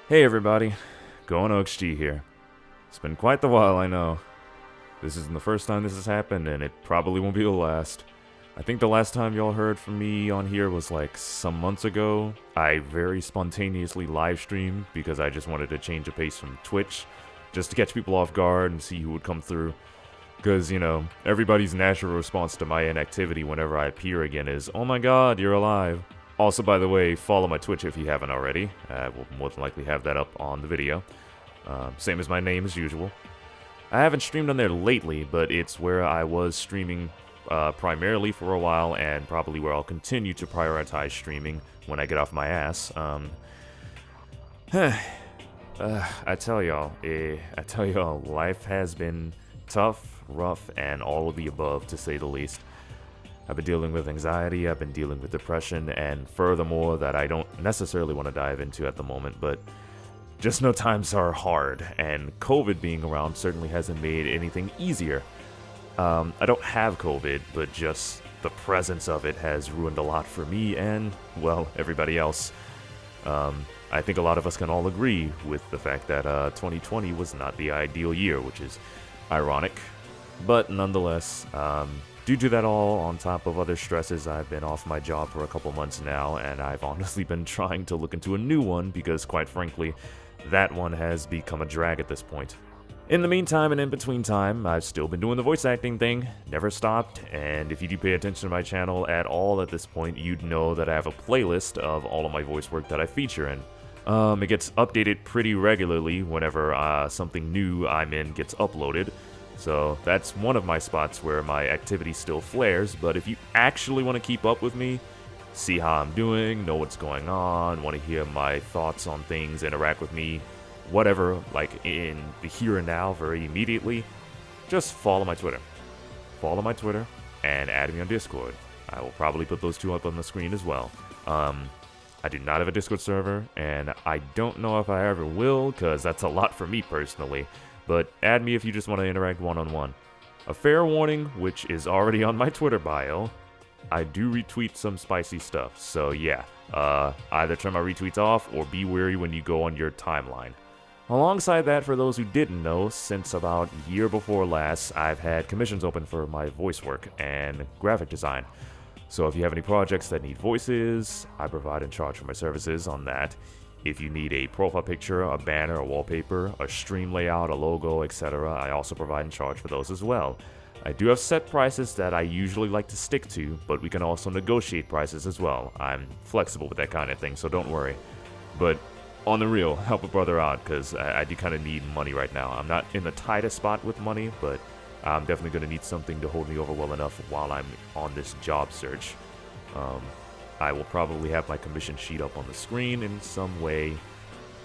Hey everybody, GohanOXG here. It's been quite the while, I know. This isn't the first time this has happened, and it probably won't be the last. I think the last time y'all heard from me on here was like some months ago. I very spontaneously live streamed because I just wanted to change the pace from Twitch, just to catch people off guard and see who would come through. Because, you know, everybody's natural response to my inactivity whenever I appear again is, "Oh my god, you're alive." Also, by the way, follow my Twitch if you haven't already. I will more than likely have that up on the video. Same as my name as usual. I haven't streamed on there lately, but it's where I was streaming primarily for a while, and probably where I'll continue to prioritize streaming when I get off my ass. I tell y'all, life has been tough, rough, and all of the above, to say the least. I've been dealing with anxiety, I've been dealing with depression, and furthermore that I don't necessarily want to dive into at the moment, but just know times are hard, and COVID being around certainly hasn't made anything easier. I don't have COVID, but just the presence of it has ruined a lot for me and, well, everybody else. I think a lot of us can all agree with the fact that 2020 was not the ideal year, which is ironic, but nonetheless, due to that all, on top of other stresses, I've been off my job for a couple months now, and I've honestly been trying to look into a new one because, quite frankly, that one has become a drag at this point. In the meantime and in between time, I've still been doing the voice acting thing, never stopped, and if you do pay attention to my channel at all at this point, you'd know that I have a playlist of all of my voice work that I feature in. It gets updated pretty regularly whenever something new I'm in gets uploaded. So that's one of my spots where my activity still flares, but if you actually want to keep up with me, see how I'm doing, know what's going on, want to hear my thoughts on things, interact with me, whatever, like in the here and now very immediately, just follow my Twitter. Follow my Twitter and add me on Discord. I will probably put those two up on the screen as well. I do not have a Discord server, and I don't know if I ever will, because that's a lot for me personally. But add me if you just want to interact one-on-one. A fair warning, which is already on my Twitter bio, I do retweet some spicy stuff, so yeah, either turn my retweets off or be wary when you go on your timeline. Alongside that, for those who didn't know, since about a year before last, I've had commissions open for my voice work and graphic design. So if you have any projects that need voices, I provide and charge for my services on that. If you need a profile picture, a banner, a wallpaper, a stream layout, a logo, etc., I also provide and charge for those as well. I do have set prices that I usually like to stick to, but we can also negotiate prices as well. I'm flexible with that kind of thing, so don't worry. But on the real, help a brother out, because I do kind of need money right now. I'm not in the tightest spot with money, but I'm definitely going to need something to hold me over well enough while I'm on this job search. I will probably have my commission sheet up on the screen in some way,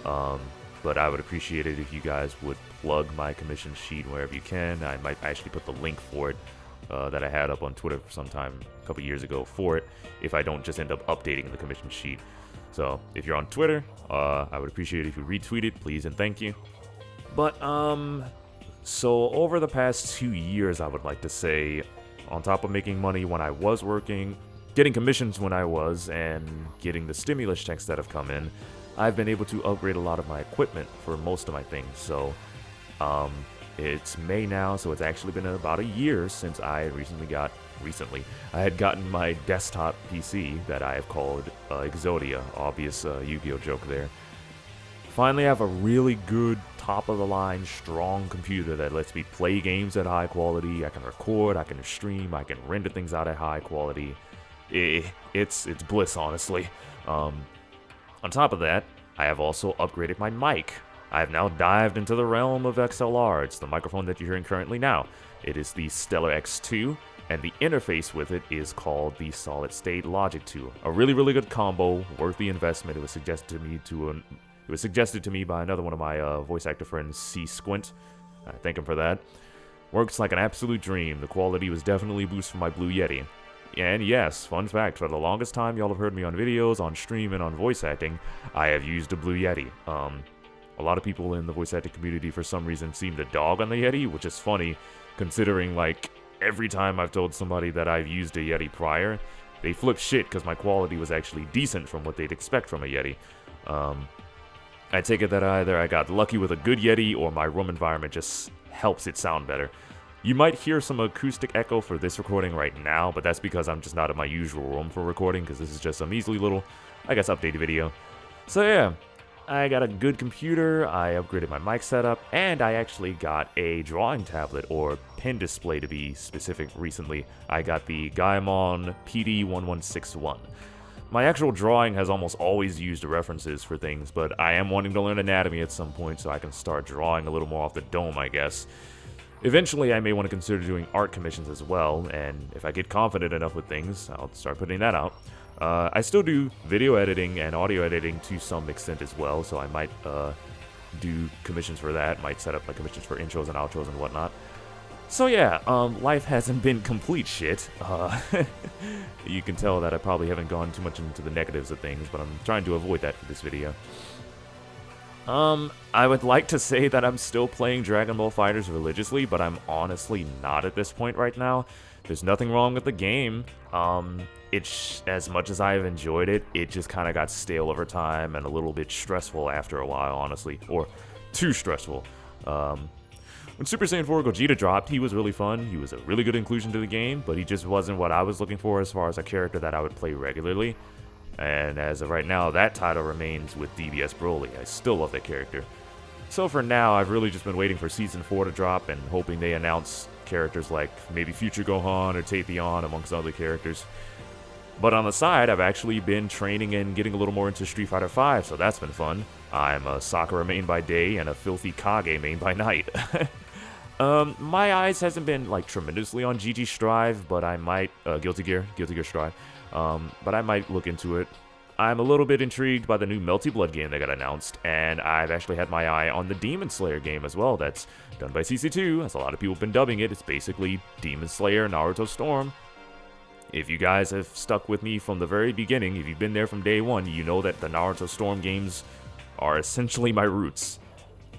but I would appreciate it if you guys would plug my commission sheet wherever you can. I might actually put the link for it that I had up on Twitter sometime a couple years ago for it, if I don't just end up updating the commission sheet. So if you're on Twitter, I would appreciate it if you retweet it, please and thank you. But so over the past 2 years, I would like to say, on top of making money when I was working, getting commissions when I was, and getting the stimulus checks that have come in, I've been able to upgrade a lot of my equipment for most of my things. So it's May now, so it's actually been about a year since I I had gotten my desktop PC that I have called Exodia. Obvious Yu-Gi-Oh joke there. Finally, I have a really good, top-of-the-line, strong computer that lets me play games at high quality. I can record, I can stream, I can render things out at high quality. It's bliss, honestly. On top of that, I have also upgraded my mic. I have now dived into the realm of XLR. It's the microphone that you're hearing currently now. It is the Stellar X2, and the interface with it is called the Solid State Logic 2. A really, really good combo, worth the investment. It was suggested to me by another one of my voice actor friends, C Squint. I thank him for that. Works like an absolute dream. The quality was definitely a boost from my Blue Yeti. And yes, fun fact, for the longest time y'all have heard me on videos, on stream, and on voice acting, I have used a Blue Yeti. A lot of people in the voice acting community for some reason seem to dog on the Yeti, which is funny, considering like every time I've told somebody that I've used a Yeti prior, they flip shit because my quality was actually decent from what they'd expect from a Yeti. I take it that either I got lucky with a good Yeti or my room environment just helps it sound better. You might hear some acoustic echo for this recording right now, but that's because I'm just not in my usual room for recording, because this is just some easily little, I guess, updated video. So yeah, I got a good computer, I upgraded my mic setup, and I actually got a drawing tablet, or pen display to be specific recently. I got the Gaimon PD1161. My actual drawing has almost always used references for things, but I am wanting to learn anatomy at some point so I can start drawing a little more off the dome, I guess. Eventually, I may want to consider doing art commissions as well, and if I get confident enough with things, I'll start putting that out. I still do video editing and audio editing to some extent as well, so I might do commissions for that, might set up like commissions for intros and outros and whatnot. So yeah, life hasn't been complete shit. You can tell that I probably haven't gone too much into the negatives of things, but I'm trying to avoid that for this video. I would like to say that I'm still playing Dragon Ball FighterZ religiously, but I'm honestly not at this point right now. There's nothing wrong with the game. It's as much as I've enjoyed it, it just kind of got stale over time and a little bit stressful after a while, honestly, or too stressful. When Super Saiyan 4 Gogeta dropped, he was really fun. He was a really good inclusion to the game, but he just wasn't what I was looking for as far as a character that I would play regularly. And as of right now, that title remains with DBS Broly. I still love that character. So for now, I've really just been waiting for Season 4 to drop and hoping they announce characters like maybe Future Gohan or Tapion amongst other characters. But on the side, I've actually been training and getting a little more into Street Fighter V, so that's been fun. I'm a Sakura main by day and a filthy Kage main by night. My eyes hasn't been like tremendously on GG Strive, but I might, Guilty Gear Strive, but I might look into it. I'm a little bit intrigued by the new Melty Blood game that got announced, and I've actually had my eye on the Demon Slayer game as well. That's done by CC2, as a lot of people have been dubbing it. It's basically Demon Slayer Naruto Storm. If you guys have stuck with me from the very beginning, if you've been there from day one, you know that the Naruto Storm games are essentially my roots.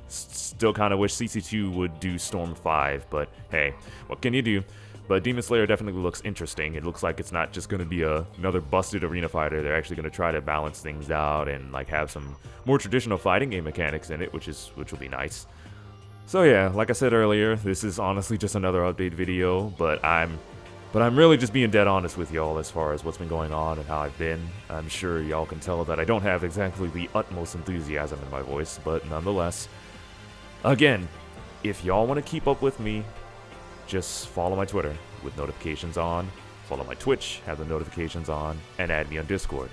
Still kind of wish CC2 would do Storm 5, but hey, what can you do? But Demon Slayer definitely looks interesting. It looks like it's not just going to be another busted arena fighter. They're actually going to try to balance things out and like have some more traditional fighting game mechanics in it, which will be nice. So yeah, like I said earlier, this is honestly just another update video, but I'm really just being dead honest with y'all as far as what's been going on and how I've been. I'm sure y'all can tell that I don't have exactly the utmost enthusiasm in my voice, but nonetheless. Again, if y'all want to keep up with me, just follow my Twitter with notifications on, follow my Twitch, have the notifications on, and add me on Discord.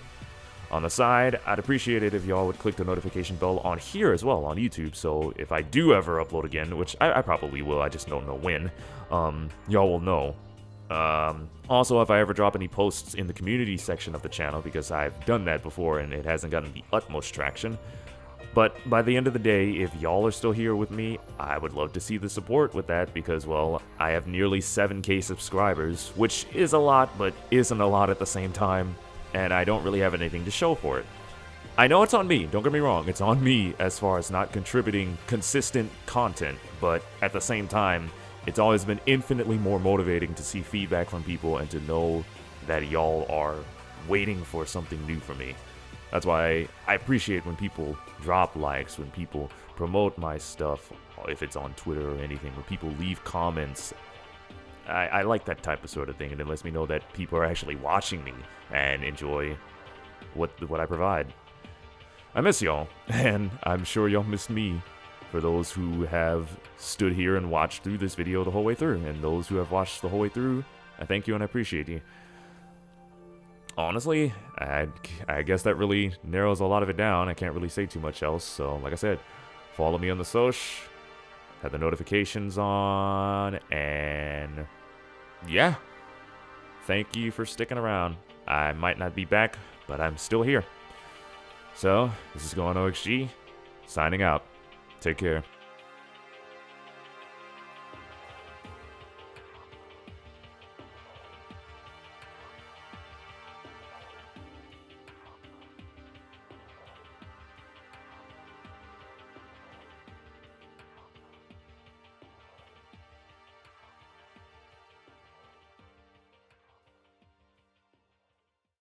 On the side, I'd appreciate it if y'all would click the notification bell on here as well, on YouTube, so if I do ever upload again, which I probably will, I just don't know when, y'all will know. Also, if I ever drop any posts in the community section of the channel, because I've done that before and it hasn't gotten the utmost traction. But by the end of the day, if y'all are still here with me, I would love to see the support with that because, well, I have nearly 7K subscribers, which is a lot, but isn't a lot at the same time, and I don't really have anything to show for it. I know it's on me, don't get me wrong, it's on me as far as not contributing consistent content, but at the same time, it's always been infinitely more motivating to see feedback from people and to know that y'all are waiting for something new from me. That's why I appreciate when people drop likes, when people promote my stuff, if it's on Twitter or anything, when people leave comments. I like that type of sort of thing, and it lets me know that people are actually watching me and enjoy what I provide. I miss y'all, and I'm sure y'all missed me. For those who have stood here and watched through this video the whole way through, and those who have watched the whole way through, I thank you and I appreciate you. Honestly, I guess that really narrows a lot of it down. I can't really say too much else, so like I said, follow me on the soch, have the notifications on, and yeah, thank you for sticking around. I might not be back, but I'm still here. So, this is GohanOXG, signing out. Take care.